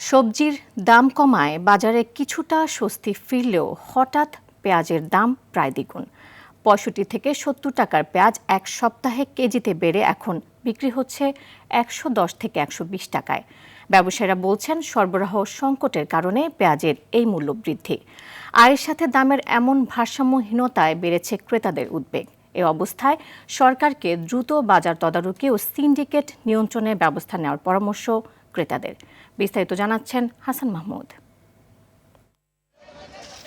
সবজির দাম কমায় বাজারে কিছুটা স্বস্তি ফিরলেও হঠাৎ পেঁয়াজের দাম প্রায় দ্বিগুণ। ৬৫ থেকে ৭০ টাকার পেঁয়াজ এক সপ্তাহে কেজিতে বেড়ে এখন বিক্রি হচ্ছে ১১০ থেকে ১২০ টাকায়। ব্যবসায়ীরা বলছেন সরবরাহ সংকটের কারণে পেঁয়াজের এই মূল্য বৃদ্ধি। আয়ের সাথে দামের এমন ভারসাম্যহীনতায় বেড়েছে ক্রেতাদের উদ্বেগ। এ অবস্থায় সরকারকে দ্রুত বাজার তদারকি ও সিন্ডিকেট নিয়ন্ত্রণের ব্যবস্থা নেওয়ার পরামর্শ ক্রেতাদের। বিস্তারিত জানাচ্ছেন হাসান মাহমুদ।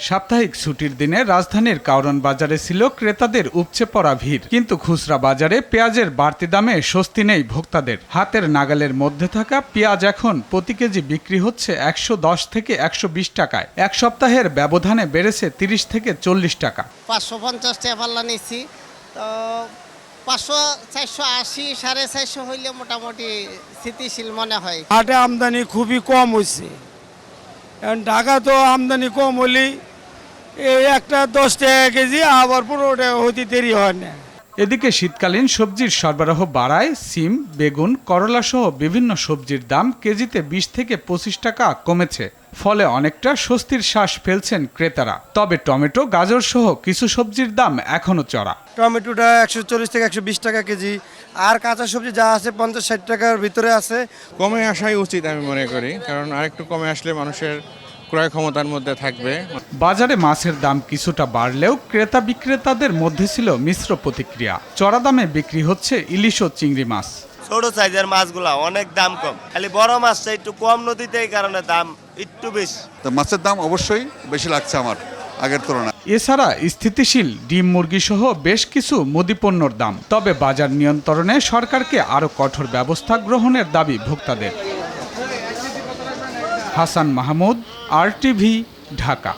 সাপ্তাহিক ছুটির দিনে রাজধানীর কারওয়ান বাজারে ছিল ক্রেতাদের উপচে পড়া ভিড়, কিন্তু খুচরা বাজারে পেঁয়াজের বাড়তি দামে স্বস্তি নেই ভোক্তাদের। হাতের নাগালের মধ্যে থাকা পেঁয়াজ এখন প্রতি কেজি বিক্রি হচ্ছে ১১০ থেকে ১২০ টাকায়। এক সপ্তাহের ব্যবধানে বেড়েছে ৩০ থেকে ৪০ টাকা। ৫৫০ টাকা পাল্লা নিচ্ছি, তো ৫০০, ৪৮০, ৪৫০ হইলে মোটামুটি স্থিতিশীল মনে হয়। হাটে আমদানি খুবই কম হয়েছে, কারণ ঢাকা তো আমদানি কম হলেই এই একটা ১০ টাকা কেজি, আবার ১৫ টাকা হইতে দেরি হয় না। এদিকে শীতকালীন সবজির সরবরাহ বাড়ায় সিম, বেগুন, করলা সহ বিভিন্ন সবজির দাম কেজিতে ২০ থেকে ২৫ টাকা কমেছে। ফলে অনেকটা স্বস্তির শ্বাস ফেলছেন ক্রেতারা। তবে টমেটো, গাজর সহ কিছু সবজির দাম এখনো চড়া। টমেটোটা ১৪০ থেকে ১২০ টাকা কেজি, আর কাঁচা সবজি যা আছে ৫০-৬০ টাকার ভিতরে আছে। কমে আসাই উচিত আমি মনে করি, কারণ আরেকটু কমে আসলে মানুষের ক্রয় ক্ষমতার মধ্যে থাকবে। বাজারে মাছের দাম কিছুটা বাড়লেও ক্রেতা বিক্রেতাদের মধ্যে ছিল মিশ্র প্রতিক্রিয়া। চড়া দামে বিক্রি হচ্ছে ইলিশ ও চিংড়ি মাছ। ছোট সাইজের মাছগুলা অনেক দাম কম, খালি বড় মাছটা একটু কম নদীতে, এই কারণে দাম একটু বেশি। মাছের দাম অবশ্যই বেশি লাগছে আমার আগের তুলনায়। এছাড়া স্থিতিশীল ডিম, মুরগি সহ বেশ কিছু মুদিপণ্যর দাম। তবে বাজার নিয়ন্ত্রণে সরকারকে আরও কঠোর ব্যবস্থা গ্রহণের দাবি ভোক্তাদের। হাসান মাহমুদ, RTV, ঢাকা।